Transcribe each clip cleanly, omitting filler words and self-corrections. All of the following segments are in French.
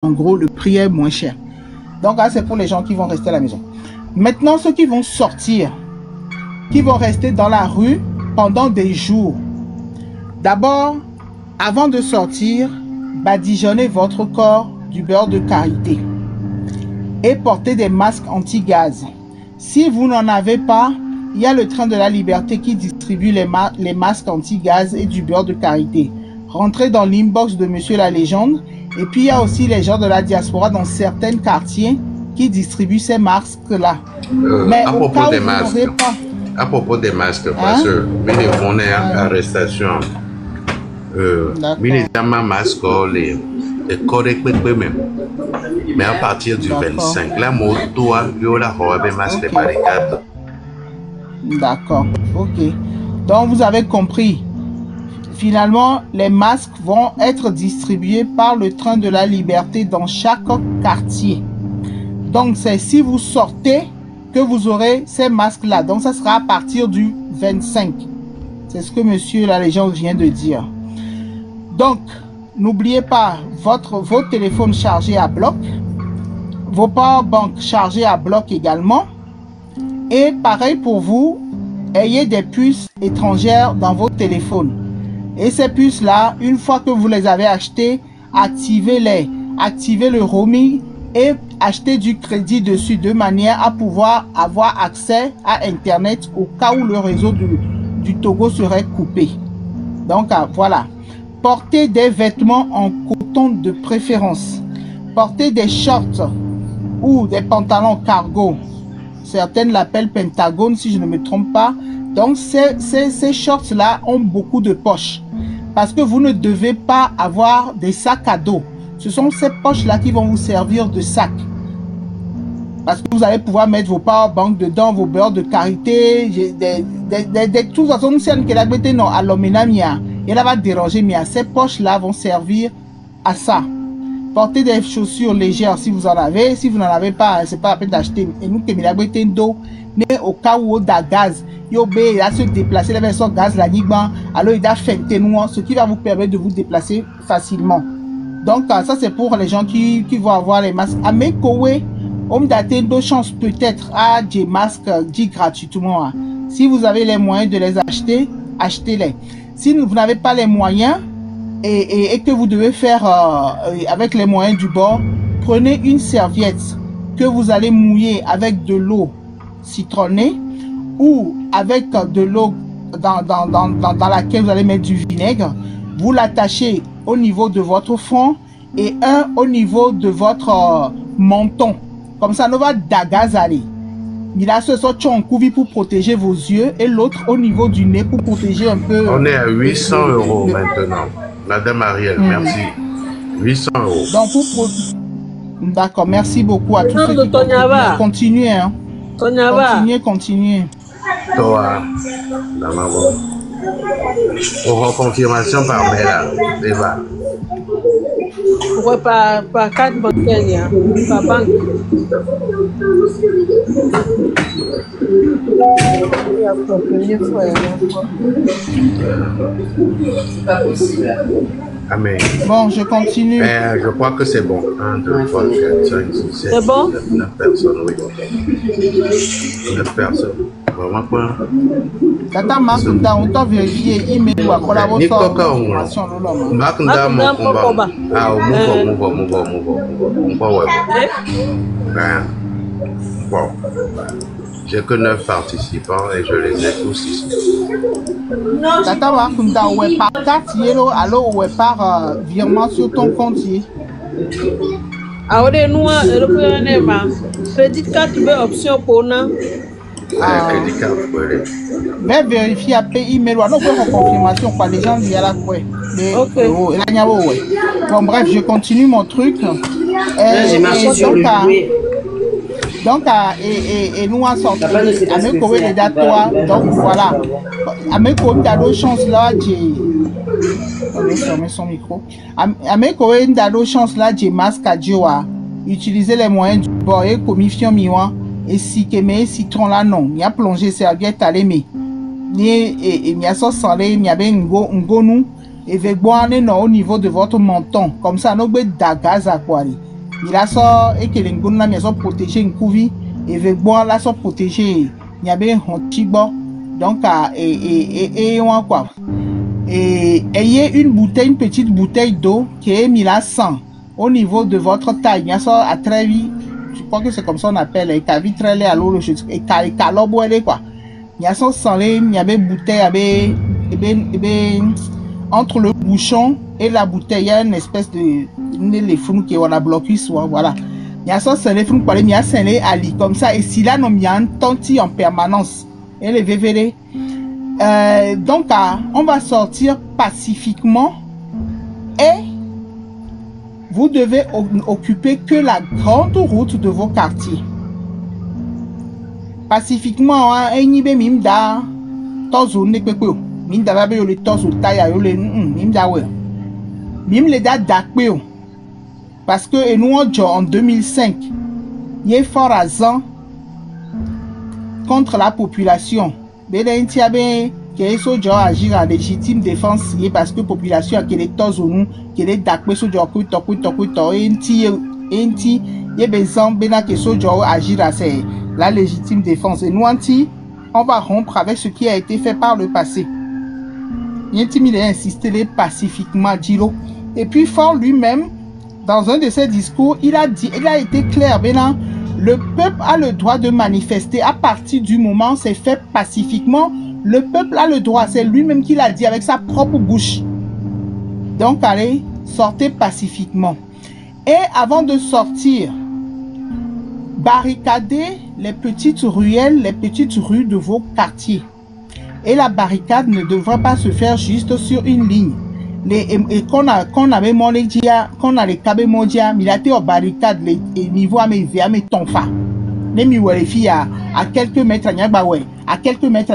en gros, le prix est moins cher. Donc, là, c'est pour les gens qui vont rester à la maison. Maintenant, ceux qui vont sortir, qui vont rester dans la rue pendant des jours. D'abord, avant de sortir, badigeonnez votre corps du beurre de karité et portez des masques anti-gaz. Si vous n'en avez pas, il y a le train de la liberté qui distribue les masques anti-gaz et du beurre de karité. Rentrez dans l'inbox de Monsieur la Légende. Et puis, il y a aussi les gens de la diaspora dans certains quartiers qui distribuent ces masques-là. Mais à propos des masques, à propos des masques, parce que on est en arrestation. Mais à partir du 25, la moto a eu masque de barricade. D'accord, ok. Donc, vous avez compris. Finalement, les masques vont être distribués par le train de la liberté dans chaque quartier. Donc, c'est si vous sortez que vous aurez ces masques-là. Donc, ça sera à partir du 25. C'est ce que Monsieur la Légende vient de dire. Donc, n'oubliez pas vos téléphones chargés à bloc, vos powerbanks chargés à bloc également. Et pareil pour vous, ayez des puces étrangères dans vos téléphones. Et ces puces-là, une fois que vous les avez achetées, activez-les. Activez le roaming et achetez du crédit dessus de manière à pouvoir avoir accès à Internet au cas où le réseau du Togo serait coupé. Donc, voilà. Portez des vêtements en coton de préférence. Portez des shorts ou des pantalons cargo. Certaines l'appellent Pentagone si je ne me trompe pas. Donc, ces shorts-là ont beaucoup de poches. Parce que vous ne devez pas avoir des sacs à dos. Ce sont ces poches-là qui vont vous servir de sac. Parce que vous allez pouvoir mettre vos powerbanks dedans, vos beurres de karité, des tout façon, non, à l'homénamia. Et là va déranger, mais ces poches-là vont servir à ça. Portez des chaussures légères si vous en avez. Si vous n'en avez pas, c'est pas la peine d'acheter. Et nous, mais au cas où il y a gaz, il va se déplacer, les versions gaz, la nigban, alors il va feinter nous, ce qui va vous permettre de vous déplacer facilement. Donc, ça, c'est pour les gens qui vont avoir les masques. À mes Kowe, on date de chance peut-être à des masques dit gratuitement. Si vous avez les moyens de les acheter, achetez-les. Si vous n'avez pas les moyens et que vous devez faire avec les moyens du bord, prenez une serviette que vous allez mouiller avec de l'eau citronnée ou avec de l'eau dans laquelle vous allez mettre du vinaigre. Vous l'attachez au niveau de votre front et un au niveau de votre menton. Comme ça, nous va d'agazaler. Il a ce sorte pour protéger vos yeux et l'autre au niveau du nez pour protéger un peu. On est à 800 € maintenant. Madame Ariel, merci. 800 €. Donc, d'accord, merci beaucoup à tous ceux qui continuez. Hein. Continuez. Toi, la maman. Pour confirmation par mail, Eva. Pourquoi pas carte bancaire, par banque. C'est pas possible. Amen. Bon, je continue. Je crois que c'est bon. 1, 2, 3, 4, 5, 6, 7, c'est bon? 9 personnes, oui. 9 personnes. Vraiment quoi? Tata Makunda, on t'a vérifié email ou à collaboration. Makunda, mon combat. Ah, bon. J'ai que 9 participants et je les ai tous ici. Tata Makunda, ouais, par carte, alors ouais, par virement sur ton compte. Ah, ouais, nous, crédit carte, option pour nous. Mais vérifier après email ou alors pour confirmation quoi les gens via la quoi. Bon bref, je continue mon truc. Et nous en sorti avec Kowe les dates toi. Donc voilà. Avec Kowe d'ado chance là, j'ai son micro. Avec Kowe d'ado chance là, j'ai masque à Joa. Utiliser les moyens du bord et commission miwa. Et si que mes citron là non, il y a plongé serviette à l'aimer. Il y a ça salé, il y avait un go nous et avec boire non au niveau de votre menton. Comme ça, nous be d'agaz à quoi. il a ça et que les gonna mais sont protégés une couvi et veut boire là sont protégés il y avait un chibo donc et on quoi et ayez une bouteille, une petite bouteille d'eau qui est mise à 100 au niveau de votre taille. Il y a ça à très vite, je crois que c'est comme ça on appelle et qu'à vite très à l'eau et caloboile quoi. Il y a ça sans les, il y avait bouteille, il y avait entre le bouchon et la bouteille, il y a une espèce de les fonds qui on a bloqué soit voilà. Il y a ça sans les fonds pour les il y a sans les ali comme ça et si là non il y a un tanti en permanence et les VVD. Donc on va sortir pacifiquement et vous devez occuper que la grande route de vos quartiers. Pacifiquement, enyibe mimda tozo nekpekpe mimda babe yo le tozo taya yo le mimda we mim le da dakpe parce que et nous en 2005 il est fort azan contre la population beden tiabe que sojo agir en légitime défense parce que population a que les tozo nous que les dakpe sojo ko to enti ye besoin bena que sojo agir à c'est la légitime défense. Et nous, on va rompre avec ce qui a été fait par le passé. Il a insisté pacifiquement, Dilo. Et puis, Fort lui-même, dans un de ses discours, il a été clair. Maintenant, le peuple a le droit de manifester à partir du moment où c'est fait pacifiquement. Le peuple a le droit. C'est lui-même qui l'a dit avec sa propre bouche. Donc, allez, sortez pacifiquement. Et avant de sortir, barricadez les petites ruelles, les petites rues de vos quartiers. Et la barricade ne devra pas se faire juste sur une ligne. Et qu'on avait qu'on a les cabés mondiaux, il a été en barricade, les niveaux à mes tonfa. Les filles à quelques mètres à quelques mètres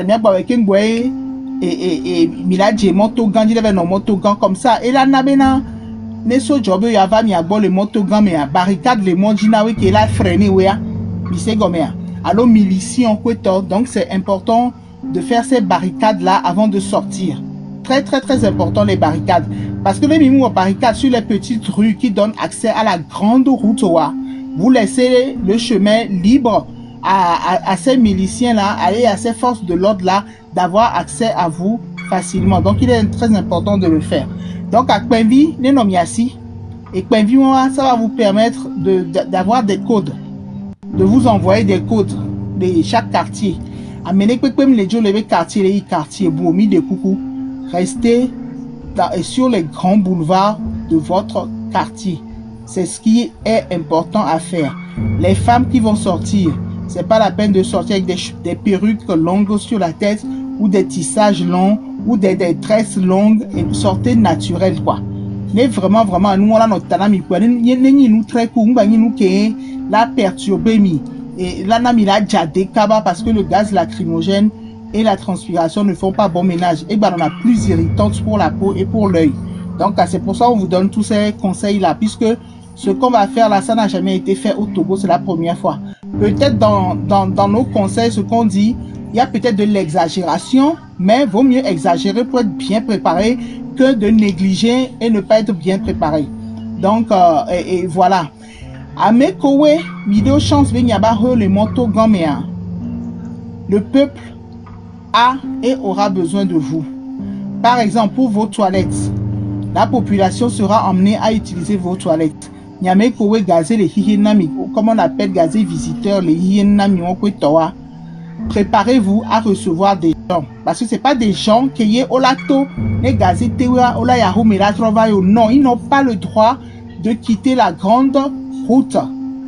et Miladje motogan, il avait nos motogan comme ça. Et là, Nabena, les soldats, il y avait les motogan, mais à barricade, les mondiaux, qui est là freiné, alors miliciens donc c'est important de faire ces barricades là avant de sortir. Très important les barricades parce que les mimous barricades sur les petites rues qui donnent accès à la grande route, vous laissez le chemin libre à ces miliciens là, à ces forces de l'ordre là d'avoir accès à vous facilement. Donc il est très important de le faire. Donc à Kwenvi, les nomiasi et Kwenvi, ça va vous permettre d'avoir des codes, de vous envoyer des codes de chaque quartier. Amenez les quartiers, Boumi de Coucou. Restez sur les grands boulevards de votre quartier. C'est ce qui est important à faire. Les femmes qui vont sortir, c'est pas la peine de sortir avec des perruques longues sur la tête ou des tissages longs ou des tresses longues et sortez naturel quoi. Mais vraiment, nous on a notre talent, nous très court, nous qui la perturbé et là on a déjà décaba parce que le gaz lacrymogène et la transpiration ne font pas bon ménage et on a plus irritante pour la peau et pour l'œil. Donc c'est pour ça qu'on vous donne tous ces conseils là, puisque ce qu'on va faire là, ça n'a jamais été fait au Togo, c'est la première fois. Peut-être dans nos conseils, ce qu'on dit, il y a peut-être de l'exagération, mais vaut mieux exagérer pour être bien préparé que de négliger et ne pas être bien préparé. Donc et voilà. Amekowe, vidéo chance le moto gaméa. Le peuple a et aura besoin de vous. Par exemple, pour vos toilettes, la population sera emmenée à utiliser vos toilettes. Nyamekowe gazé les hiyenami, comme on appelle gazé visiteurs, les hiyenami toa. Préparez-vous à recevoir des gens. Parce que ce n'est pas des gens qui sont au lato, les gazés tewa, au la yahoo, mais la travail. Non, ils n'ont pas le droit de quitter la grande route.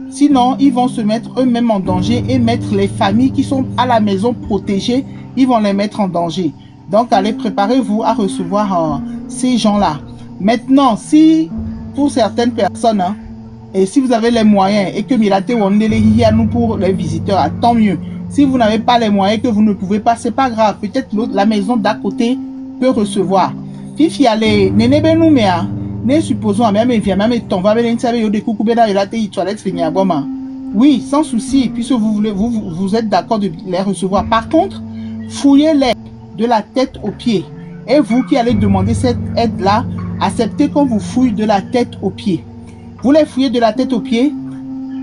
Sinon, ils vont se mettre eux-mêmes en danger et mettre les familles qui sont à la maison protégées, ils vont les mettre en danger. Donc, allez, préparez-vous à recevoir ces gens-là. Maintenant, si pour certaines personnes, et si vous avez les moyens et que Milate Wondele à nous pour les visiteurs, tant mieux. Si vous n'avez pas les moyens que vous ne pouvez pas, c'est pas grave. Peut-être la maison d'à côté peut recevoir. Fifi allez, nene benumea. Ne supposons même ton va oui, sans souci, puisque vous êtes d'accord de les recevoir. Par contre, fouillez-les de la tête aux pieds. Et vous qui allez demander cette aide-là, acceptez qu'on vous fouille de la tête aux pieds. Vous les fouillez de la tête aux pieds.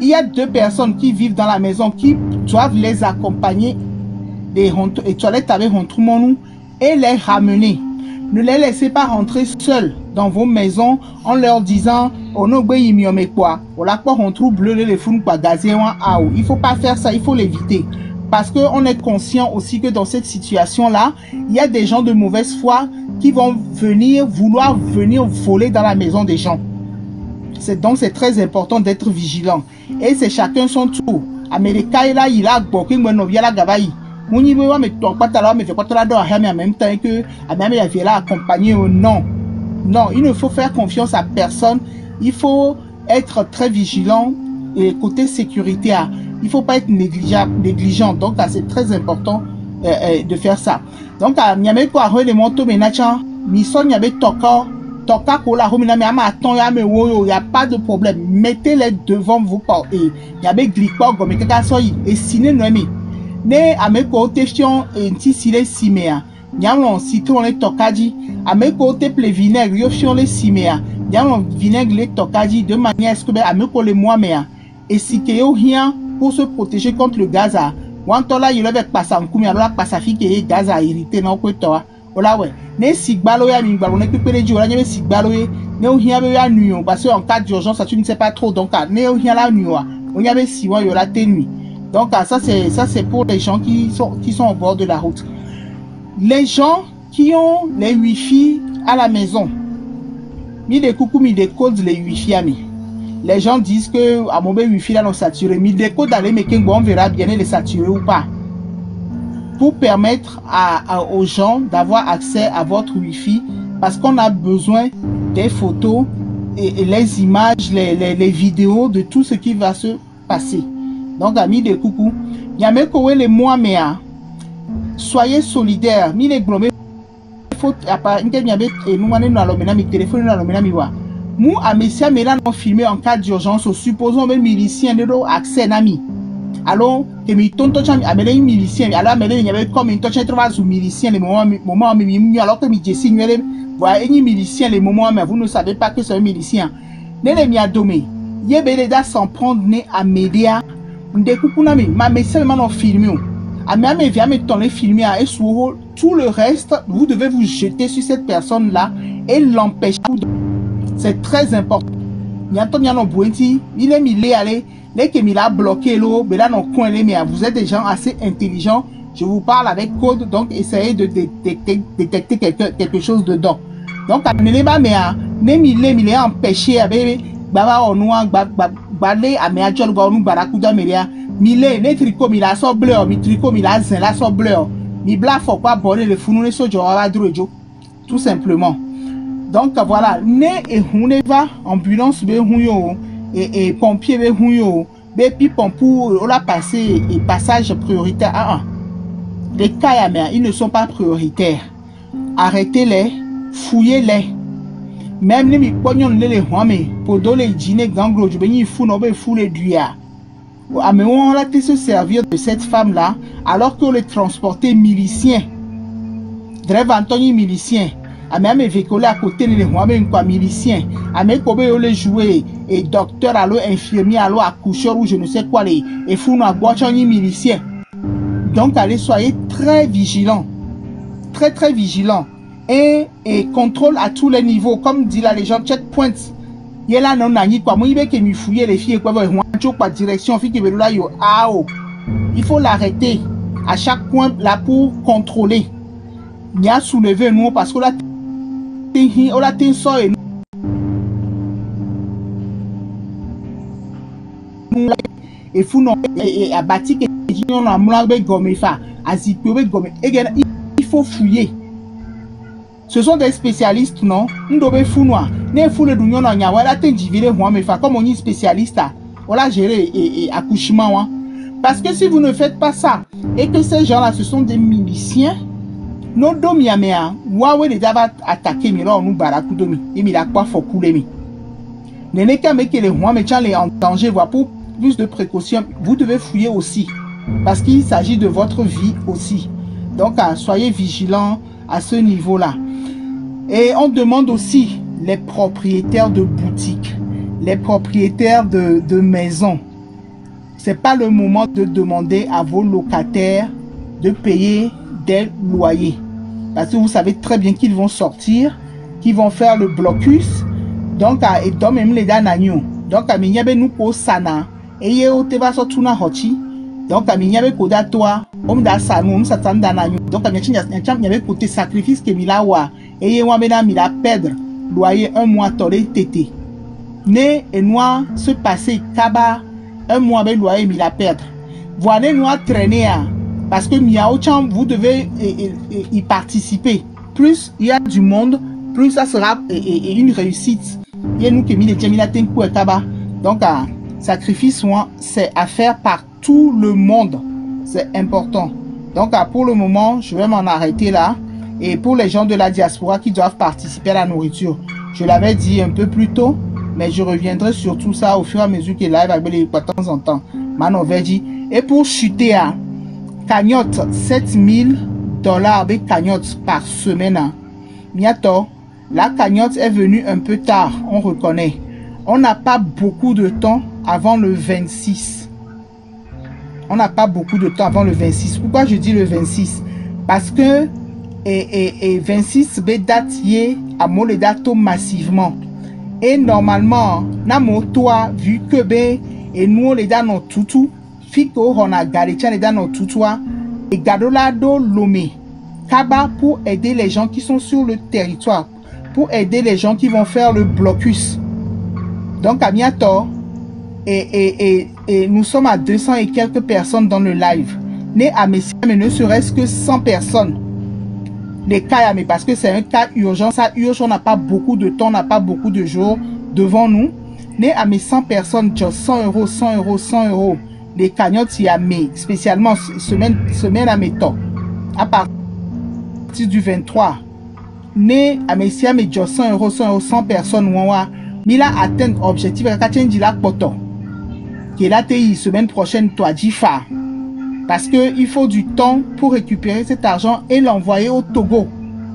Il y a 2 personnes qui vivent dans la maison qui doivent les accompagner des toilettes avec Hontrumonu et les ramener. Ne les laissez pas rentrer seuls dans vos maisons en leur disant oh non, il ne faut pas faire ça, il faut l'éviter. Parce qu'on est conscient aussi que dans cette situation-là, il y a des gens de mauvaise foi qui vont vouloir venir voler dans la maison des gens. Donc c'est très important d'être vigilant. Et c'est chacun son tour. Américain là, il a beaucoup de la gabaï. Non, il ne faut faire confiance à personne. Il faut être très vigilant et côté sécurité. Il ne faut pas être négligent. Donc c'est très important de faire ça. Donc il n'y a pas de problème. Mettez-les devant vous. Il y a des et sinon ne ameko question enti sile simea nyamon citron le tokaji ameko te ple vinaigre yo fion le simea nyamon vinaigre le tokaji de manière à ce que ameko le moamea et si que yo rien pour se protéger contre le gaz a wantola yo le passa en kumi alors passa fi que gaz a irrité non ko to ola we ne sigbalo ya mi gbalo ne pepele ji ola nyebe sigbalo ye ne o rien be ya nuyo parce que en cas d'urgence ça tu ne sais pas trop donc ne o rien la nuyo o nyabe siwa yo la te nuit. Donc ça c'est pour les gens qui sont au bord de la route. Les gens qui ont les Wi-Fi à la maison, mi de coucou mi de code les Wi-Fi ami. Les gens disent que à mon Wi-Fi là non saturé, mi de code d'aller mais on verra bien les saturer ou pas. Pour permettre aux gens d'avoir accès à votre Wi-Fi parce qu'on a besoin des photos et les images, les vidéos de tout ce qui va se passer. Donc, amis de coucou, Yameko les moi mea, soyez solidaires. Mi les glomé, faut à part une et nous allons à mi téléphone à l'omena miwa. Mou à messia mela non filmé en cas d'urgence, supposons même milicien de accès nami. Alors, que mi tonto chami amène milicien, alors amène il y avait comme une toche trouva sous milicien les moments mi alors que mi jessi nuele, voilà une milicien les moments mais vous ne savez pas que c'est un milicien. Ne les mi a domé. Yebeleda s'en prendre né à média. Ma message m'a filmé. Tout le reste, vous devez vous jeter sur cette personne-là et l'empêcher. C'est très important. Il est mis aller, il a bloqué l'eau, vous êtes des gens assez intelligents. Je vous parle avec code, donc essayez de détecter quelque chose dedans. Donc, il est empêché avec baba onua balé à méadiol gonu barakuda meria mile ne tricot mila so bleu mi tricot mila zen la so bleu mi bla faut pas border le funu so jo wa drojo tout simplement. Donc voilà, ne et huneva ambulance be hunyo et pompier be hunyo be pipon pour la passer et passage prioritaire. Les cas ils ne sont pas prioritaires. Arrêtez-les, fouillez-les. Même les pognon les hommes pour donner le dîner ganglo je bénis fou non fou les duya. Mais on a été se servir de cette femme là alors que les transportait miliciens. Drève Anthony milicien. A même véhiculé à côté les hommes quoi miliciens. A même kobe les jouer et docteur allo infirmier allo accoucheur ou je ne sais quoi les et fou non boachoni milicien. Donc allez soyez très vigilants. Très vigilants. Et contrôle à tous les niveaux, comme dit la légende, checkpoints. Il y a là non nani quoi, moi il veut que me fouiller les filles quoi, pas direction fille qui veut là yo ao. Il faut l'arrêter à chaque point là pour contrôler. Il y a soulevé nous parce que là on la tin so et fou non et abattu que on a mlangé gomme fa, azipé gomme. Il faut fouiller. Ce sont des spécialistes, non? Nous devons fou noir. Ne fou le douillon en yawa, la ten divile, moi, mais comme on est spécialiste, on l'a géré et accouchement. Parce que si vous ne faites pas ça, et que ces gens-là, ce sont des miliciens, nos domiamea, Huawei les a attaqué, mais là, on nous barakudomi, et il a quoi faut couler. N'est qu'à mettre les rois méchants les en danger, voire pour plus de précautions, vous devez fouiller aussi. Parce qu'il s'agit de votre vie aussi. Donc, soyez vigilants à ce niveau-là. Et on demande aussi les propriétaires de boutiques, les propriétaires de maisons, c'est pas le moment de demander à vos locataires de payer des loyers. Parce que vous savez très bien qu'ils vont sortir, qu'ils vont faire le blocus. Donc, et donc, même les danagnos. Donc, il y a nous pour sana. Et il y a te va sortir na hochi. Donc, il y a koda toi. Da sanu, satan danagno. Donc, il y a côté sacrifice que milawa. Et il y a mila perdre. Loyer un mois tolé tété. Ne et noir se passer kaba. Un mois avec loyer mila perdre. Voilà nous traîner. Parce que Miao Chan, vous devez y participer. Plus il y a du monde, plus ça sera une réussite. Il y a nous qui mis les Djamila Tenkou et Kaba. Donc, sacrifice, c'est à faire par tout le monde. C'est important. Donc, pour le moment, je vais m'en arrêter là. Et pour les gens de la diaspora qui doivent participer à la nourriture, je l'avais dit un peu plus tôt, mais je reviendrai sur tout ça au fur et à mesure que live avec les de temps en temps. Manoverdi. Et pour chuter à cagnotte, $7 000 de cagnotte par semaine. Miato, la cagnotte est venue un peu tard, on reconnaît. On n'a pas beaucoup de temps avant le 26. On n'a pas beaucoup de temps avant le 26. Pourquoi je dis le 26? Parce que 26 date à moledato massivement. Et normalement, toi vu que et nous les dans tout Fico on a gardé les dans tout et gadolado lomé Kaba pour aider les gens qui sont sur le territoire, pour aider les gens qui vont faire le blocus. Donc à bientôt et nous sommes à 200 et quelques personnes dans le live. Né à Messia, mais ne serait-ce que 100 personnes. Les cas, mais parce que c'est un cas urgent, ça urge, on n'a pas beaucoup de temps, on n'a pas beaucoup de jours devant nous. Né à mes 100 personnes, 100 euros, 100 euros, 100 euros. Les cagnottes, il y a mes, spécialement semaine à mes temps. À partir du 23. Né à mes 100 euros, 100 euros, 100 personnes, mais là, atteindre objectif, qui est la TI, semaine prochaine, toi, Jifa. Parce qu'il faut du temps pour récupérer cet argent et l'envoyer au Togo.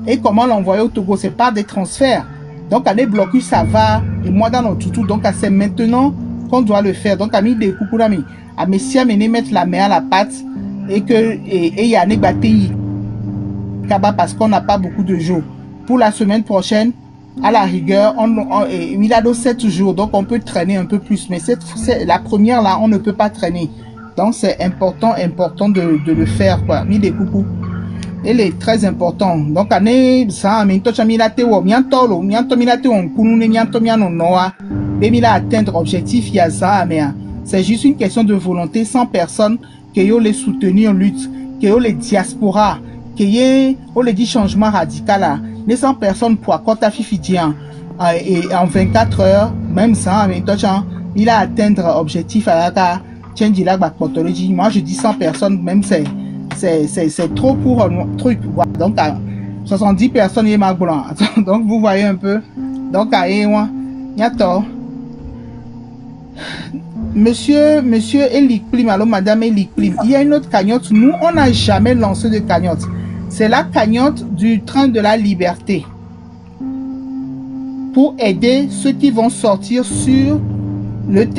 Et comment l'envoyer au Togo? C'est par des transferts. Donc, à des blocus, ça va. Et moi, dans notre tout. Donc, c'est maintenant qu'on doit le faire. Donc, à mis des coucou d'amis. À Messia, mettre la main à la pâte. Et que, et y a des batailles. Parce qu'on n'a pas beaucoup de jours. Pour la semaine prochaine, à la rigueur, il a 7 jours. Donc, on peut traîner un peu plus. Mais la première, là, on ne peut pas traîner. Donc c'est important de le faire quoi. Mi des coucou. Il est très important. Donc année ça mais to chamilate wo mianto milate on kunu ne mianto miano noa. Bemi la atteindre objectif il y a ça mais c'est juste une question de volonté. 100 personnes que yo les soutenir lutte, que yo les diaspora, que yo les dit changement radical là. Les 100 personnes pour quoi ta fifidien et en 24 heures même ça mais to il a atteindre objectif à la moi je dis 100 personnes, même c'est trop pour un truc. Voilà. Donc 70 personnes il est blanc. Donc vous voyez un peu. Donc Monsieur Elikplim, alors Madame Elikplim, il y a une autre cagnotte. Nous on n'a jamais lancé de cagnotte. C'est la cagnotte du train de la liberté pour aider ceux qui vont sortir sur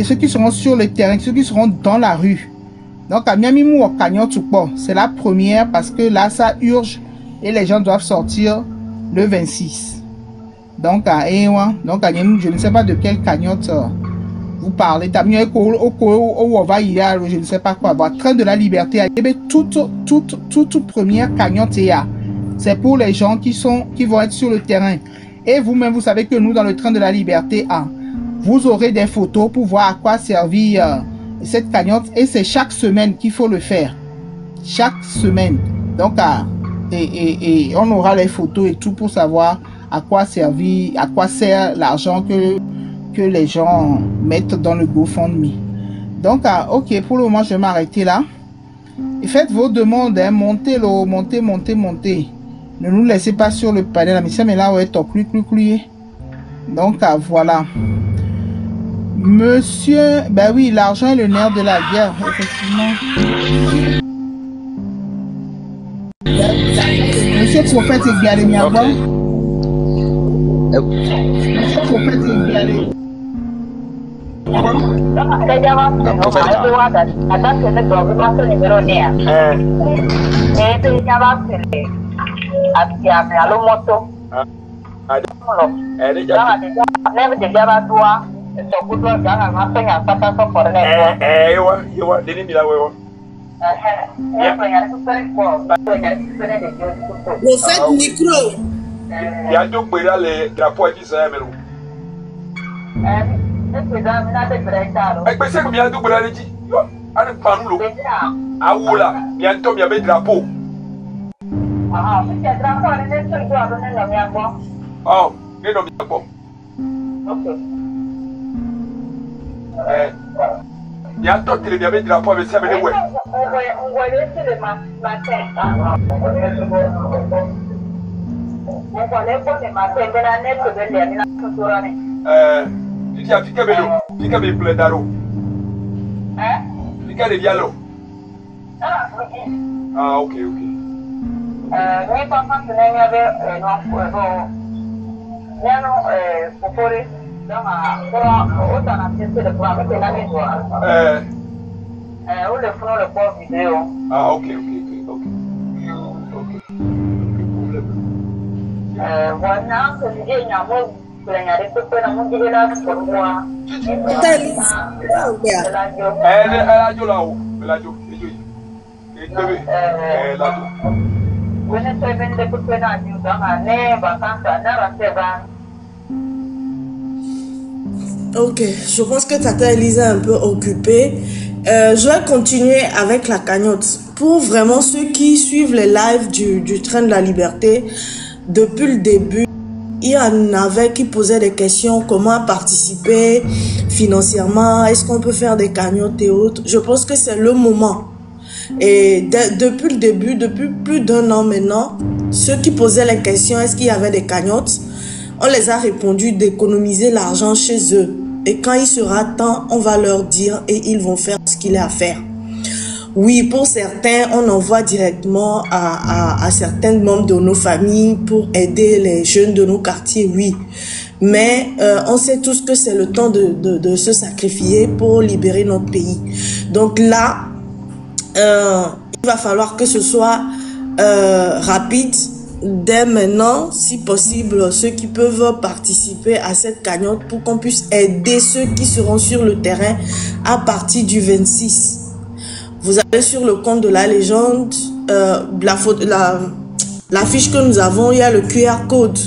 ceux qui seront sur le terrain, ceux qui seront dans la rue. Donc à Miami ou cagnotte ou pas, c'est la première parce que là ça urge et les gens doivent sortir le 26. Donc à Ewa, donc à Miami, je ne sais pas de quelle cagnotte vous parlez. Je ne sais pas quoi. Train de la liberté, toute première cagnotte c'est pour les gens qui vont être sur le terrain. Et vous-même, vous savez que nous dans le train de la liberté vous aurez des photos pour voir à quoi servir cette cagnotte et c'est chaque semaine qu'il faut le faire. Chaque semaine. Donc, et on aura les photos et tout pour savoir à quoi servir, à quoi sert l'argent que les gens mettent dans le GoFundMe. Donc, ok, pour le moment, je vais m'arrêter là. Et faites vos demandes, hein, montez. Ne nous laissez pas sur le panel. Mais là, ouais, top, plus. Donc, voilà. Monsieur, ben oui, l'argent est le nerf de la guerre, effectivement. Monsieur Prophète Egalé Miagba. Monsieur Prophète Egalé. Vous faites micro. Il y a deux pays les drapeaux qui sont aimés. Especially bien double la dit. Allez panulo. Aoula, bientôt bien des drapeaux. Oh, les noms bien bon. OK. Bientôt tu les bien des drapeaux avec ça mais ouais. Tu as piqué bello, piqué bello plein d'aro. Piqué les dialogues. Ah, ok. Ok, je pense que Tata Elisa est un peu occupée. Je vais continuer avec la cagnotte. Pour vraiment ceux qui suivent les lives du train de la liberté, depuis le début, il y en avait qui posaient des questions, comment participer financièrement, est-ce qu'on peut faire des cagnottes et autres. Je pense que c'est le moment. Et depuis le début, depuis plus d'1 an maintenant, ceux qui posaient les questions, est-ce qu'il y avait des cagnottes, on les a répondu d'économiser l'argent chez eux. Et quand il sera temps, on va leur dire et ils vont faire ce qu'il y a à faire. Oui, pour certains, on envoie directement à certains membres de nos familles pour aider les jeunes de nos quartiers, oui. Mais on sait tous que c'est le temps de se sacrifier pour libérer notre pays. Donc là, il va falloir que ce soit rapide. Dès maintenant, si possible, ceux qui peuvent participer à cette cagnotte pour qu'on puisse aider ceux qui seront sur le terrain à partir du 26. Vous allez sur le compte de la légende, la fiche que nous avons, il y a le QR code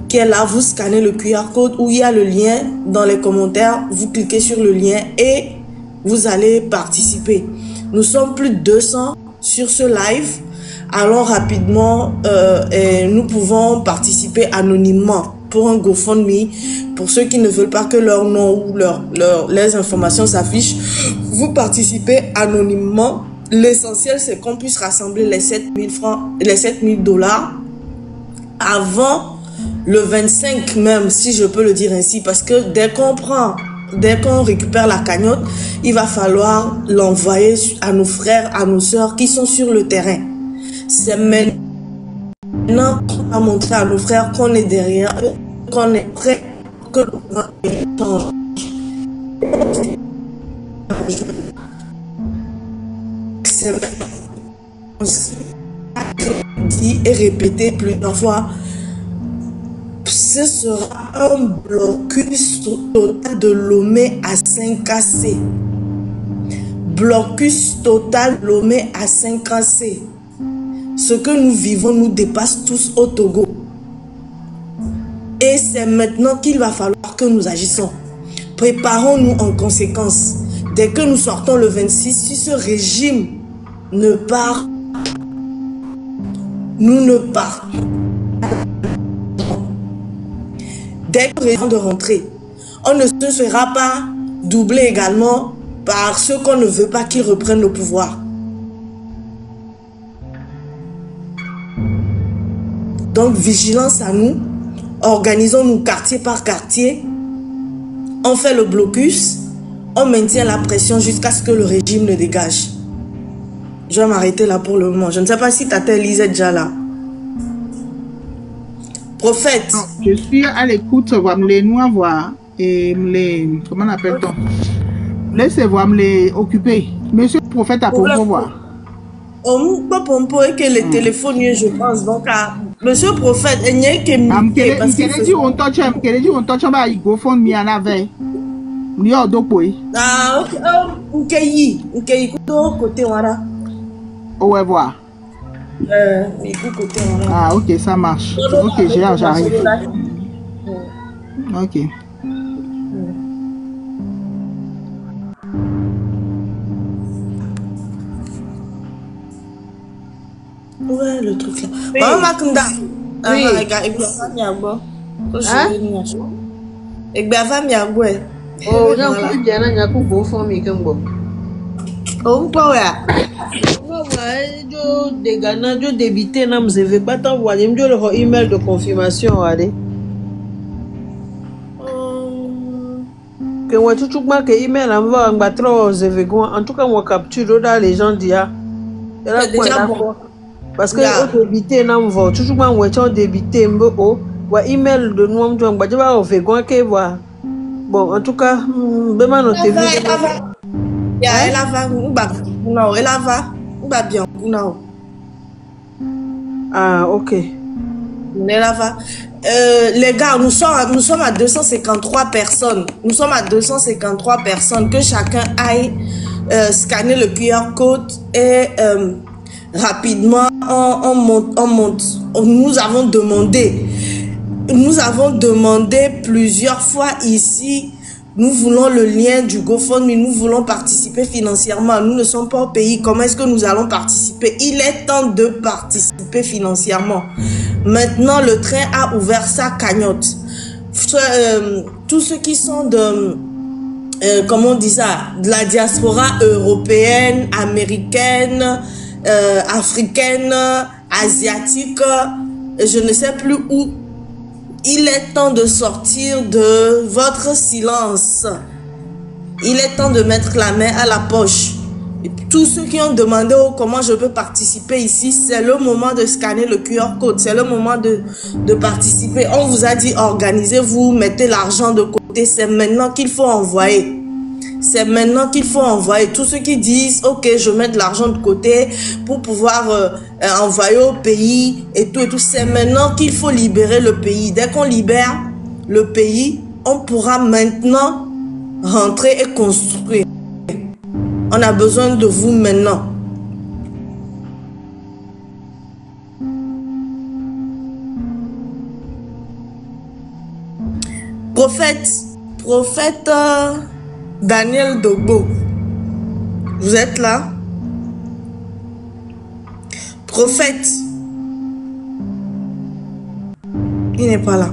qui est là. Vous scannez le QR code où il y a le lien dans les commentaires. Vous cliquez sur le lien et vous allez participer. Nous sommes plus de 200 sur ce live. Allons rapidement et nous pouvons participer anonymement pour un GoFundMe. Pour ceux qui ne veulent pas que leur nom ou les informations s'affichent, vous participez anonymement. L'essentiel, c'est qu'on puisse rassembler les 7000 francs, les 7000 $ avant le 25 même, si je peux le dire ainsi, parce que dès qu'on récupère la cagnotte, il va falloir l'envoyer à nos frères, à nos sœurs qui sont sur le terrain. C'est maintenant qu'on va montrer à nos frères qu'on est derrière, qu'on est prêt, que c'est dit et répété plusieurs fois. Ce sera un blocus total de Lomé à 5AC. Blocus total Lomé à 5AC. Ce que nous vivons nous dépasse tous au Togo. Et c'est maintenant qu'il va falloir que nous agissons. Préparons-nous en conséquence. Dès que nous sortons le 26, si ce régime ne part, nous ne partons. Dès que nous de rentrer, on ne se fera pas doubler également par ceux qu'on ne veut pas qu'ils reprennent le pouvoir. Donc, vigilance à nous. Organisons-nous quartier par quartier. On fait le blocus. On maintient la pression jusqu'à ce que le régime ne dégage. Je vais m'arrêter là pour le moment. Je ne sais pas si Tata Elise est déjà là. Prophète. Non, je suis à l'écoute. et me les, comment on appelle-t-on? Laissez-moi me les occuper. Monsieur le prophète a pour voir. On peut pomper que le téléphone, je pense. Donc, monsieur le prophète, il n'y a que au revoir. Ah, ok, ça marche. Ok, j'arrive. Ok. Ouais, le truc là. Maman Makunda. Oui. Oh, non, bien, il y a beaucoup de familles qui ont. Oh, quoi, je dégana, je débité, non, je vais pas t'envoyer, je le email de confirmation, allez. Que moi, tout le monde que email envoie, on va trop, je vais en tout cas, moi, capture dans les gens d'IA. Déjà bon. Parce que au débité, non, tout le monde, on débité, ou email de nous, on va faire quoi que voir. Bon, en tout cas, demain, on te dit. Ah, ok. Les gars, nous sommes à 253 personnes. Nous sommes à 253 personnes. Que chacun aille scanner le QR code et rapidement on monte. Nous avons demandé plusieurs fois ici. Nous voulons le lien du GoFundMe, nous voulons participer financièrement. Nous ne sommes pas au pays. Comment est-ce que nous allons participer? Il est temps de participer financièrement. Maintenant, le train a ouvert sa cagnotte. Tous ceux qui sont de, comment on dit ça, de la diaspora européenne, américaine, africaine, asiatique, je ne sais plus où. Il est temps de sortir de votre silence. Il est temps de mettre la main à la poche. Et tous ceux qui ont demandé comment je peux participer ici, c'est le moment de scanner le QR code. C'est le moment de participer. On vous a dit organisez-vous, mettez l'argent de côté. C'est maintenant qu'il faut envoyer. C'est maintenant qu'il faut envoyer. Tous ceux qui disent ok, je mets de l'argent de côté pour pouvoir envoyer au pays et tout, c'est maintenant qu'il faut libérer le pays. Dès qu'on libère le pays, on pourra maintenant rentrer et construire. On a besoin de vous maintenant. Prophète Daniel Dogbo, vous êtes là? Prophète, il n'est pas là.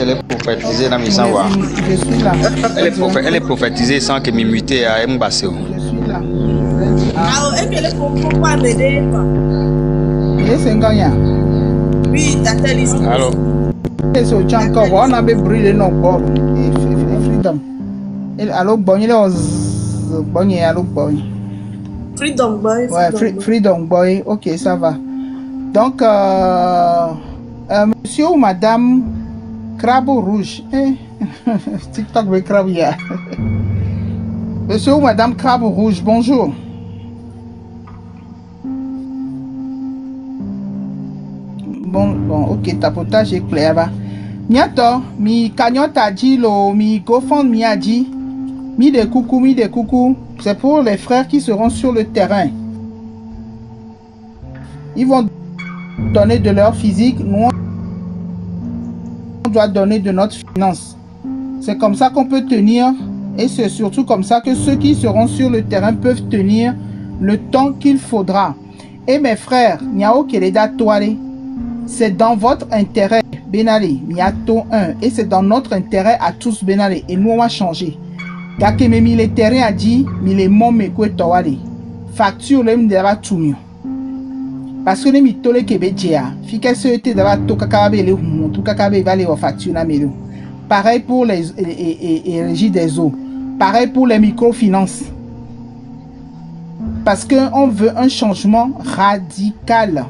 Elle est prophétisée dans mes savoirs. Je suis là. Elle est prophétisée sans que mes mutés à Mbassé. Je suis là. Ah, est-ce qu'elle est pourquoi m'aider? C'est gagnant. Oui, t'as ici. Allô? C'est au Tchankov, on a brûlé nos corps. Freedom. Allô, bon, il est aux bon, allô, bon. Freedom Boy. Ouais, Freedom Boy, ok, ça va. Donc, monsieur ou madame Crabe Rouge, TikTok avec Crabe, yeah. Monsieur ou madame Crabe Rouge, bonjour. Bon, ok, tapotage est clair. Niato, mi cagnotte a dit, mi GoFundMe a dit, mi de coucou. C'est pour les frères qui seront sur le terrain. Ils vont donner de leur physique, nous on doit donner de notre finance. C'est comme ça qu'on peut tenir et c'est surtout comme ça que ceux qui seront sur le terrain peuvent tenir le temps qu'il faudra. Et mes frères, Niao Keleda Toale, c'est dans votre intérêt, Benale, Miato 1, et c'est dans notre intérêt à tous, Benale, et nous on va changer. Gake me mi le terrain a dit, mi le mon me kwe towale. Facture le mi dava tout mieux. Parce que les mitole kebe djea, fika se te dava to kakabe le humo, to kakabe va le facture na melo. Pareil pour les régies des eaux. Pareil pour les microfinances. Parce qu'on veut un changement radical.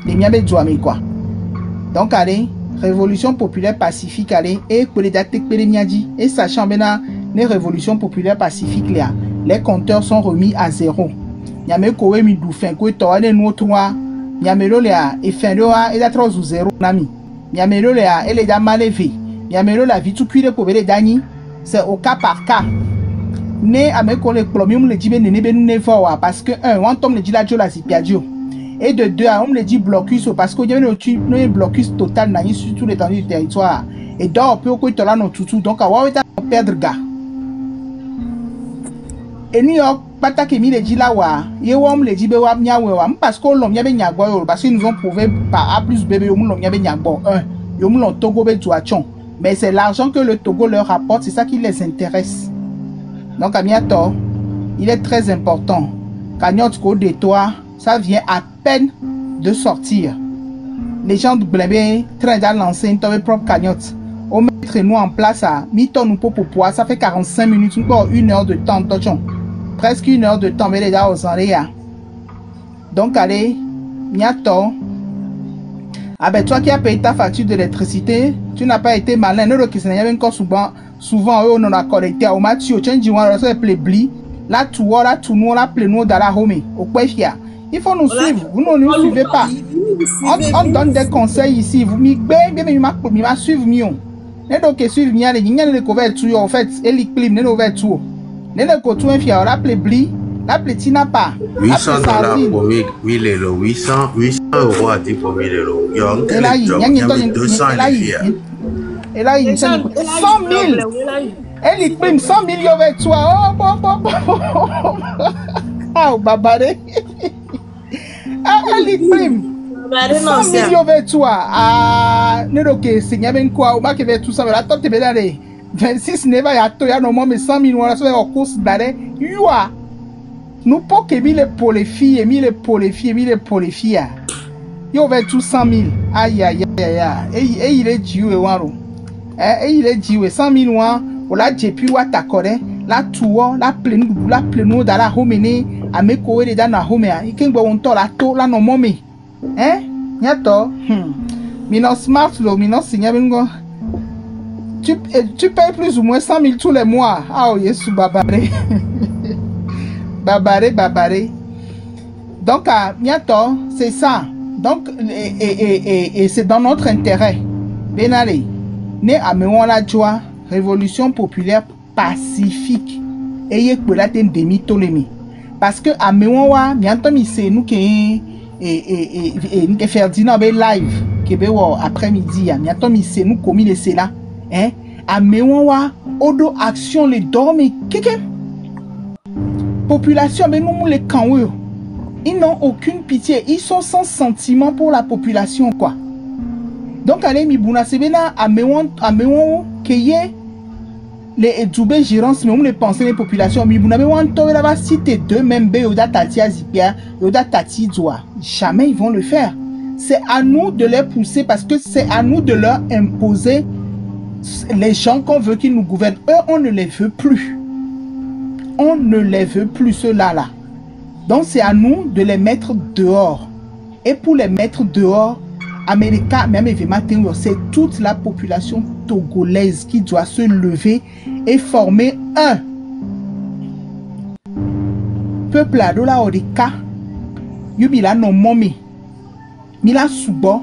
Les miabe douame quoi. Donc allez, révolution populaire pacifique allez et pour les dates et sachant maintenant les révolutions populaires pacifiques là, les compteurs sont remis à zéro. Nyame kowe mi du fin ko to ane no trois nyamelo là et fin de et la 3 ou 0 nami nyamelo là et les da malevé nyamelo la vie tout cuire pour les dani c'est au cas par cas né ame ko le plomium le dibe nene be ne voir parce que un on tombe le dit la jola zipiadio et de deux on le dit blocus parce que y a un blocus total na sur tout l'étendue du territoire et donc on peut ko to là no tutu donc à wa perdre gars et New York pata ke mi le dit là wa ye wom le dit be wa mia wa parce que l'homme ya be nyagbo yo parce que nous ont prouvé par A plus B yo l'homme ya be nyagbo un yo l'on Togo be tuachon mais c'est l'argent que le Togo leur rapporte, c'est ça qui les intéresse. Donc à Miato, il est très important qu'Agnot de toi, ça vient à peine de sortir. Les gens de Blébé train d'aller lancer une propre cagnotte. On mettre nous en place à mi-temps nous pour pouvoir, ça fait 45 minutes, encore 1 heure de temps, presque 1 heure de temps, mais les gars aux enléas. Donc allez, Miato. Ah ben toi qui as payé ta facture d'électricité, tu n'as pas été malin. Nous qui s'en y avait encore souvent eux on a connecté au match au change on a fait plébli là tout nous là plein dans la home au Kwefia. Il faut nous suivre, vous ne nous suivez pas. On donne des conseils ici, vous m'y m'a suivre mieux. Ne donc suivre mieux les gars les couvertures en fait et les clips ne ouverture. Ne le coton fia là plébli. La petite n'a pas. 800 $ pour 1000 euros. 800 euros à 10 pour 1000 euros. Et là, il y a 200 et là, il y a 100 000. Elle y prime 100 000 avec toi. Oh, babaré. Elle y prime 100 000 avec toi. Ah, ne donc, c'est n'y a même quoi. Au bas qui va tout ça. Mais là, toi, tu es d'aller. 26 n'est pas à toi. Il y a normalement 100 000 euros. Ça va en course d'aller. Youa. Nous pas que mis les pour les filles, mis les pour les filles, mis les pour les filles. Il y avait tout 100 000. Aïe aïe aïe aïe. Et il est Dieu et waro. Et il est Dieu 100 000 ouan. On l'a j'ai pu wa t'accorder. La tour, la pleine dans la homene. À me courir les dans la home. Il qu'un bon temps la to la non momé. Hein? Nyato. Minos smart lo minos signabengo. Tu payes plus ou moins 100 000 tous les mois. Ah oh Yesu babaré. Babaré. Donc, à Miato, c'est ça. Donc, et c'est dans notre intérêt. Bien allez. Né à Méouan la joie, révolution populaire pacifique. Et yé pour la ten demi tolémi. Parce que à Méouan, Miato, c'est nous qui et Ferdinand live, qui est après-midi. Miato, c'est nous commis les c'est là. Hein? À Méouan, odo action les dormes, kéké. Population, mais nous les kanwe. Ils n'ont aucune pitié. Ils sont sans sentiment pour la population, quoi. Donc, allez, Mibouna, c'est bien à Méouan, qu'il y ait les Djoubé gérance, mais on les pensait les populations. Mibouna, mais on t'aurait là-bas cité deux mêmes Yoda Tati Azipia, Yoda Tati Doua. Jamais ils vont le faire. C'est à nous de les pousser parce que c'est à nous de leur imposer les gens qu'on veut qu'ils nous gouvernent. Eux, on ne les veut plus. On ne les veut plus, ceux-là. Donc, c'est à nous de les mettre dehors. Et pour les mettre dehors, Américain, même c'est toute la population togolaise qui doit se lever et former un peuple à dola odeka. Yubila no momi. Mila subo.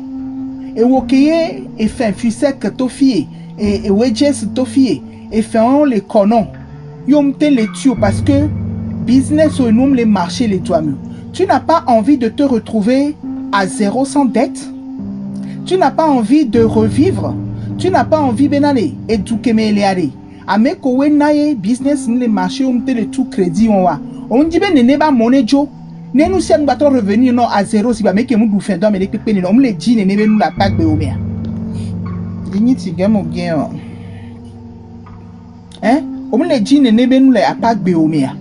Et wokeye et fait fusek tofie. Et wedges tofie. Et fait on les conons. Yom te les tuyaux parce que business ou nous les marchés les toi mieux. Tu n'as pas envie de te retrouver à zéro sans dette. Tu n'as pas envie de revivre. Tu n'as pas envie d'aller et tout que me les aller. Avec naye business les marchés on te le tout crédit on va. On dit ben ne pas monnaie jo. Ne nous sommes pas revenir non à zéro si ba make nous du fin dans mais les pépé on les dit ne nous la pack beomia. Dignity game au bien. Hein? On les dit ne nous la pack beomia.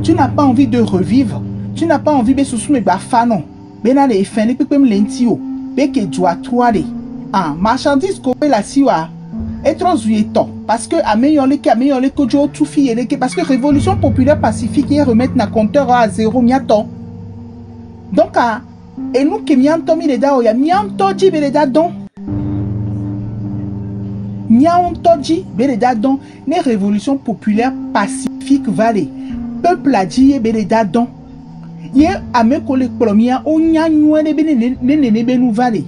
Tu n'as pas envie de revivre. Tu n'as pas envie de se soumettre à fanon. Ben allez fin les pépé l'entio. Beke doit trouver ah marchandise comme la siwa et transuétant parce que améliore les kojo tout fille parce que révolution populaire pacifique et remettre na compteur à zéro miato donc et nous qui mianto mi les da ya mianto ji les da donc Nyaon Todji, Bélédadon, les révolutions populaires pacifiques valées. Peuple a dit, Bélédadon. Yé, Ameko le Colombiens, on y a noué les valées.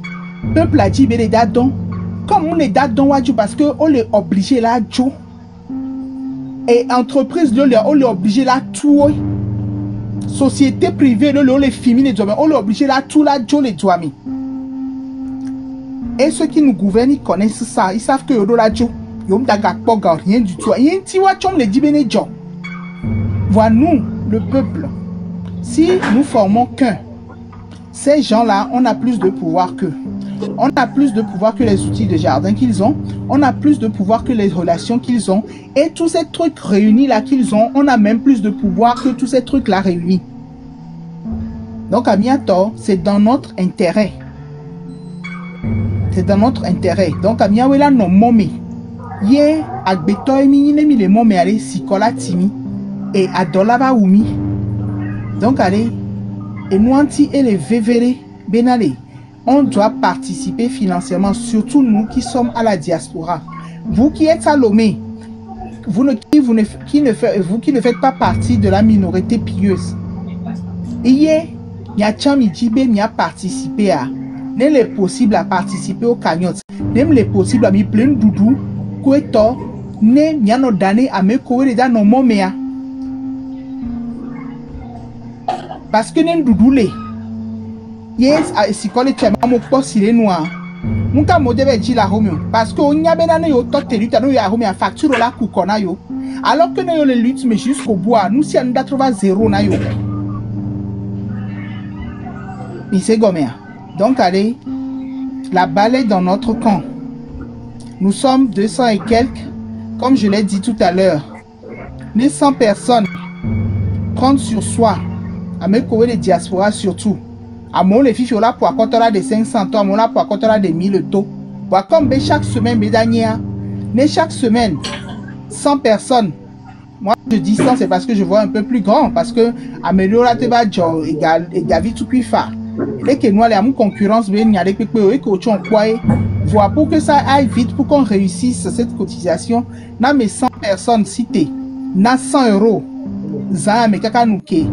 Peuple a dit, Bélédadon. Comme on est dadon, parce qu'on est obligé là, Joe. Et entreprise, on est obligé là, tout. Société privée, on est féminin, on est obligé là, tout là, Joe les douamis. Et ceux qui nous gouvernent, ils connaissent ça. Ils savent que Yodola Joe, rien du tout. Il y a un petit wachom les dibéné Joe. Voilà nous, le peuple. Si nous formons qu'un, ces gens-là, on a plus de pouvoir qu'eux. On a plus de pouvoir que les outils de jardin qu'ils ont. On a plus de pouvoir que les relations qu'ils ont. Et tous ces trucs réunis là qu'ils ont, on a même plus de pouvoir que tous ces trucs là réunis. Donc à bientôt, c'est dans notre intérêt. C'est dans notre intérêt. Donc à bientôt, là, non, momé. Yé, agbeto emi, nemi le momé, allez, sikola timi. Et adolaba oumi. Donc allez, et nous anti et les vévérés, benale. On doit participer financièrement, surtout nous qui sommes à la diaspora. Vous qui êtes à Lomé, vous qui ne faites pas partie de la minorité pieuse. Hier, Nyacham Idjibé n'y a participé à. N'est pas possible à participer au cagnotte. N'est pas possible à me plein doudou. Koueto, n'est pas donné à me courir dans nos moméa. Parce que n'est doudou les. Yes, si quand les chemins m'ont posé les noirs. Mon cas modèle dit la Romeo. Parce qu'on y a bien un yo tot lutte à nous y a Romeo facture la coukona yo. Alors que nous les luttes mais jusqu'au bois, nous si on a trouvé zéro na yo. Mais c'est gommé. Donc allez, la balle est dans notre camp. Nous sommes 200 et quelques, comme je l'ai dit tout à l'heure. Les 100 personnes prendre sur soi, à me courir les diasporas surtout. À mon les fiches là pour accorder des 500 ans, à mon là pour accorder des 1000 taux. Pour comme chaque semaine, mais chaque semaine, 100 personnes. Moi je dis 100, c'est parce que je vois un peu plus grand, parce que améliorer te va égal tout puis faire. Et que nous allons à mon concurrence, il y a des people et que tu en quoi. Voilà pour que ça aille vite, pour qu'on réussisse cette cotisation. N'a mes 100 personnes citées, n'a 100 €. Ça mais kaka nouké.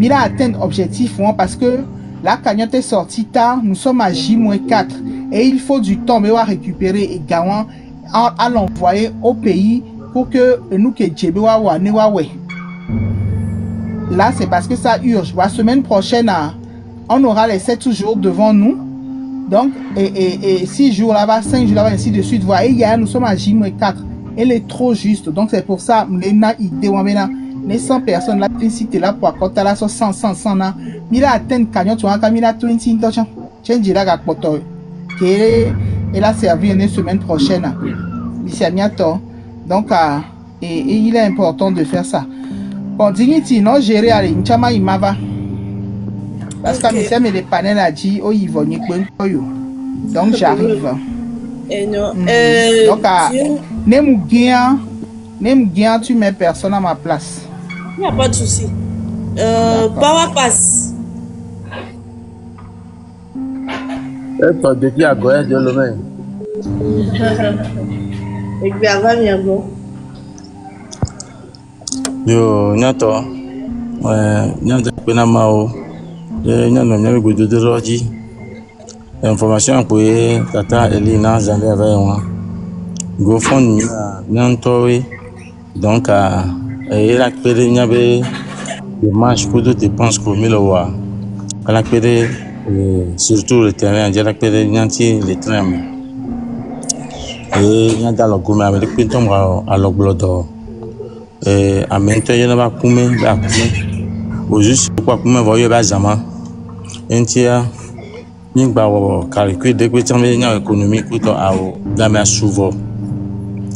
Il a atteint l'objectif parce que la cagnotte est sortie tard, nous sommes à J-4 et il faut du temps mais on va récupérer et gagnant à l'envoyer au pays pour que nous que Djebéwa ou Newawe. Là c'est parce que ça urge. La semaine prochaine on aura les 7 jours devant nous. Donc et 6 jours là-bas, 5 jours là-bas, ainsi de suite. Voilà, et hier nous sommes à J-4. Elle est trop juste. Donc c'est pour ça Mlena idée les 100 personnes là, tu là pour accorder la 100 là. Il a atteint cagnotte, il a 20 ans. Change la gapoto. Elle a servi une semaine prochaine. Ici à bientôt. Donc, et il est important de faire ça. Bon, dignity, non, gérer à l'Inchama Imava. Parce que mes les panels a dit, oh, ils vont y aller. Donc, j'arrive. Donc, Nemu tu mets personne à ma place. Il n'y a pas de souci. Power pass. Esto de qui a goya de l'homme. Et puis avant Miago. Yo nyato. Nyato pena mao. Nyano nyawe godo de roji. Information pour tata Elina Zambé avec moi. GoFundMe nyantowe. Donc il a créé des marches pour des dépenses comme le roi. Il a créé surtout le terrain, il a créé les trains. Et il y a dans le gourmet avec les pintons à l'oglodo. Et à maintenant, il y a pas combien au juste quoi combien voyez pas jamais. Un tiers, il y a calcul de quoi t'en es économique ou à la mer souvent.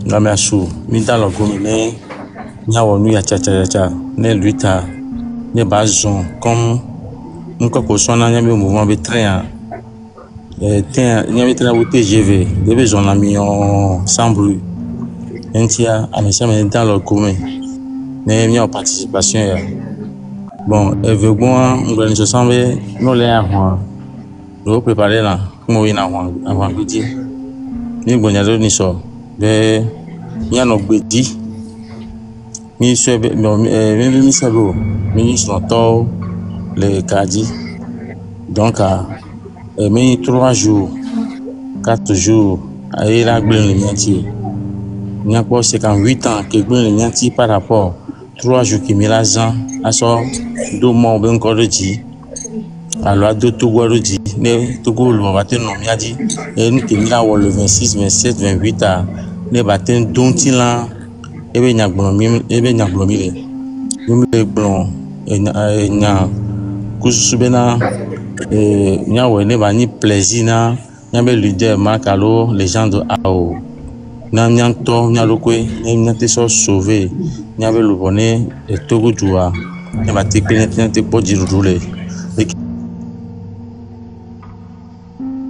La mer sous, mais dans le gourmet. Nous avons eu à tchatcha, ne lutta, ne bazon, comme nous cochons n'a jamais mouvement de train. Tiens, il y avait train au TGV, des besoins à millions sans bruit. Un tiers, à mes chemins dans le commun, n'est mis en participation. Bon, et vous, on va nous sembler, nous les avons, nous préparer là, nous y avons, avant midi. mi gbonyado ni so be nyano gbedi mi so be mi sabo mi so to le kadi donc mi 3 jours 4 jours et la gblin le mianti ni a 58 ans que gblin le mianti par rapport 3 jours qui mi l'argent à so do mo be encore dit alors do to go dit ne to go lo ba te no mi adi e ni ke mi la wo le 26 27 28 à ne ba te donti la e be nya gbon mi le mi le gbon e nya kusu be na nya wo ne ba ni plaisir na nya be leader makalo les gens de ao na nya to nya lo kwe nya te so sauver nya be lo bonne e to go jua e ba te pe nya te po di rule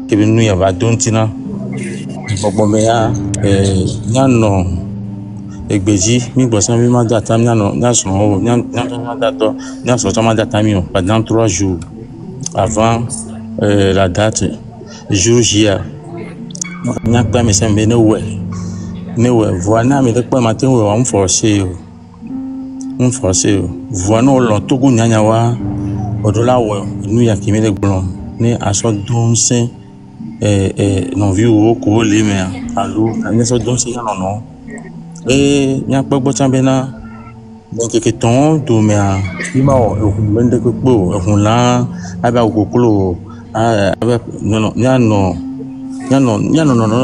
ke be nu ya va dontina gbogbo me ya nya no egbeji mi gbo san mi ma data nya no nya so o nya ma data nya so ma data mi pendant 3 jours avant la date jour J nya pa me sembe ne we voilà me de pa matin we on forcer voilà no lo to go nya wa odola we nu ya kimi le gbon ni aso donse non vu o ko le me allo ni so donse ya no nya pa gbo chambe na donc que ton do me ima o mende ko po la aba ko klo aba no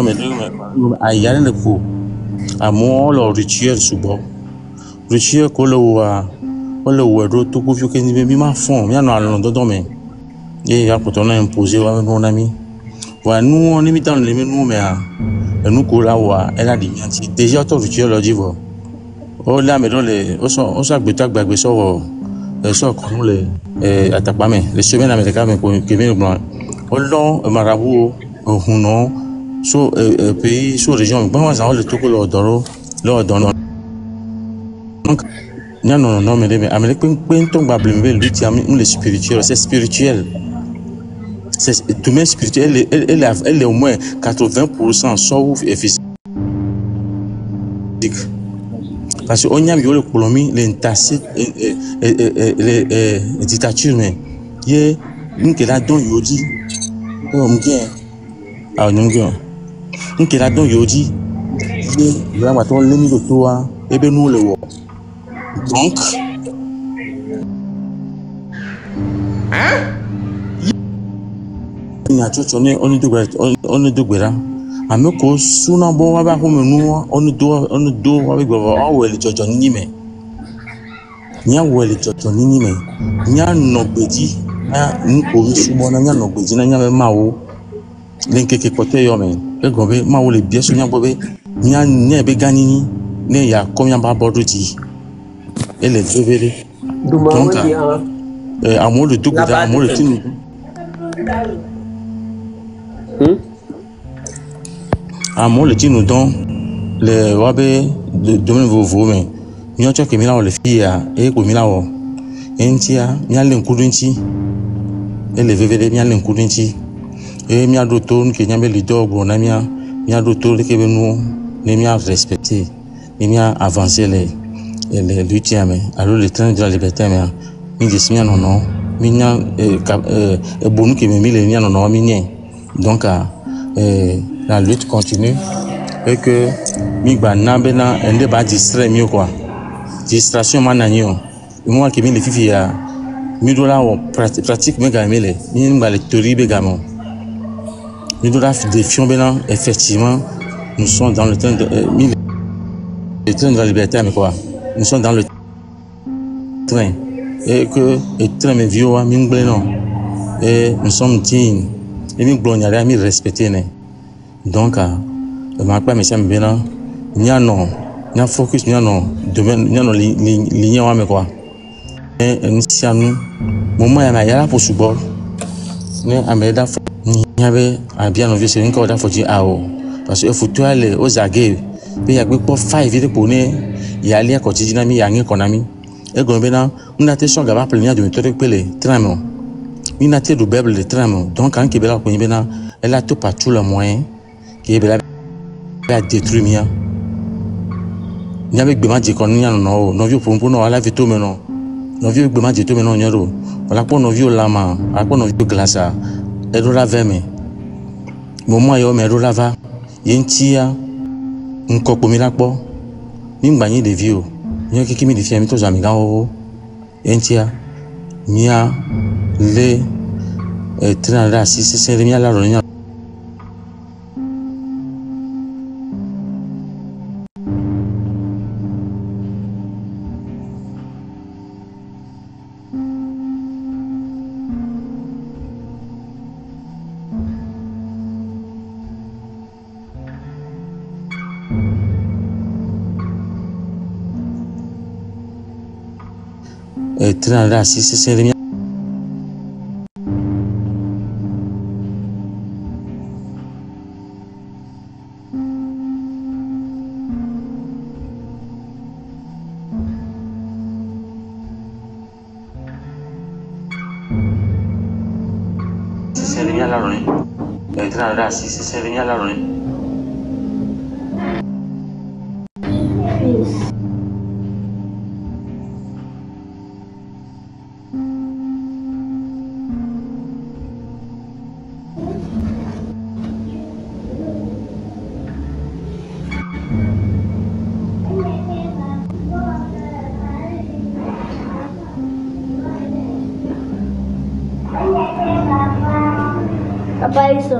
me ayale le po amo lo rituel subo rituel ko lo wa do to ko fi ke ni bi ma fon nya no alon do me e ya ko to na imposer wa mon ami wa nous on est mis dans les nous mais nous ko la wa elle a dit déjà to rituel lo divo o la me don le o so gbagbe so ko le atapa me le semaine américain me ko ke me blanc o lo marabout o huno so pays so région bon ça le toko lo doro donc non mais américain to gbable me lui ti le spirituel c'est spirituel c'est tout même spirituel elle est au moins 80% sauf et physique parce que on y a eu le colonie l'intacite les dictatures mais y nous que là don yodi oh m'gien ah nous m'gien nous que là don yodi y là on l'emi de toi et ben nous le wo donc ni a chochone on de gbera ameko suna bo wa ba ko menu on do wa be gbo o we le jojo ni me nya we le jojo ni me nya no gbeji na nko mi subo na nya no gbeji na nya be mawo le nkeke kote yo me e go be mawo le bie so nya bo be nya ne be ganini ne ya ko nya ba bodu ji e le vevere donc amo le do gbeda amo le tinu amo le tinu don le wabe de domaine vovo mais nyo cho ke mi la le fia e ko mi la wo entia mi ale nkudunchi e le vevere mi ale nkudunchi e mi ado to nke nya be le dogbo na mi ado to le ke be nu ne mi a respecter ne mi a avancer les lutiame alors le train de la liberté mais mi dis mi non mi nya e bonu ke mi le nya non mi nye donc la lutte continue et que mi gba na be na ende ba distrait mi quoi distraction mananyo moi qui mi le fifi ya mi do la pratique me ga mi le mi ngba le théorie be ga mo mi do la défiant be na effectivement nous sommes dans le train de le train de la liberté mais quoi nous sommes dans le train et que le train me vieux mi ngble non et nous sommes dignes et mi gbo nya mi respecter ne donc ma pa me sembe bena nya focus nya no domaine nya no ligne wa me quoi ni sianu moment ya na yala pour subor ne ameda nya be abia no vise nka oda foji awo parce que faut aller aux agues be ya gbe po 5 vite pour ne ya li ko ti na mi ya nge konami e go be na una te so gaba plenia de metode pele tramo una te do bible de tramo donc quand ke be la ko ni be na elle a tout partout le moyen qui est a détruit mia. N'y avait que ma qu'on n'y a non, non vieux pour nous à la vie tout maintenant. Non vieux que ma tout maintenant n'y a pas. Voilà pour nos vieux lama, à quoi nos vieux glace à. Et de la verme. Moment yo me rola va. Yentia. Nko pour miracle. Ni mbani de vieux. N'y a qui me défie à mes amis gao. Yentia. Mia le train si c'est remis à la réunion. Train si c'est remis. C'est remis à la réunion. Train si c'est remis à la réunion. Apa isso?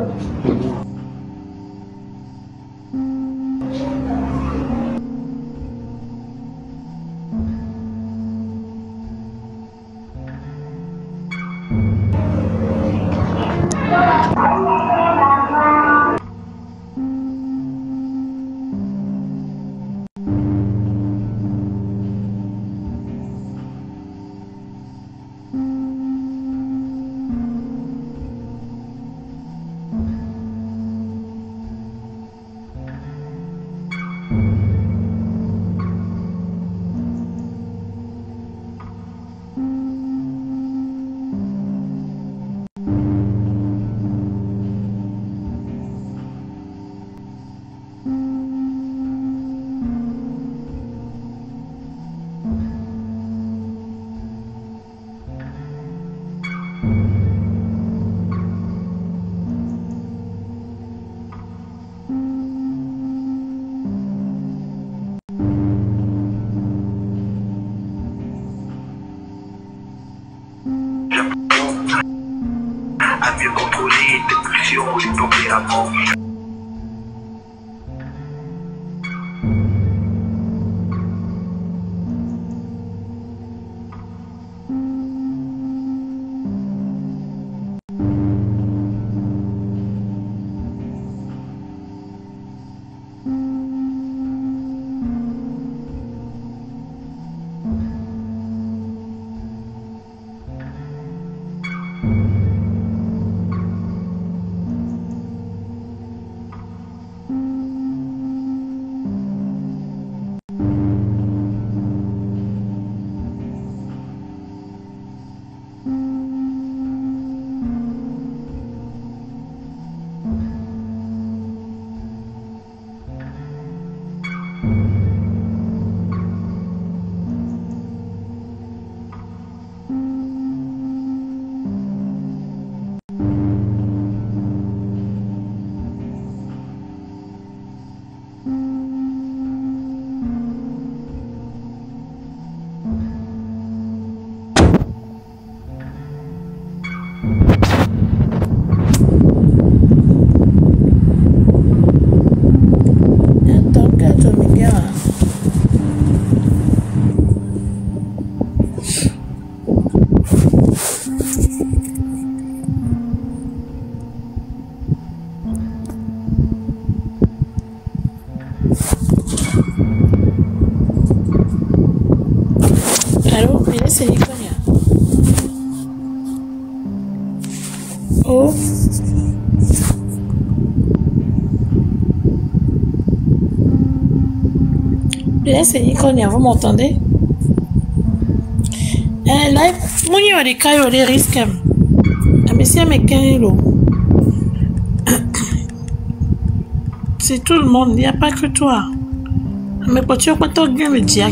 À mieux contrôler tes pulsions et ton tempérament. Allô, mais là c'est Nicolas. Oh. Là c'est Nicolas, vous m'entendez? Là, mon y a des cas, des risques. Mais c'est un mécanisme. C'est tout le monde, il n'y a pas que toi. Mais quand tu as pas bien le dire,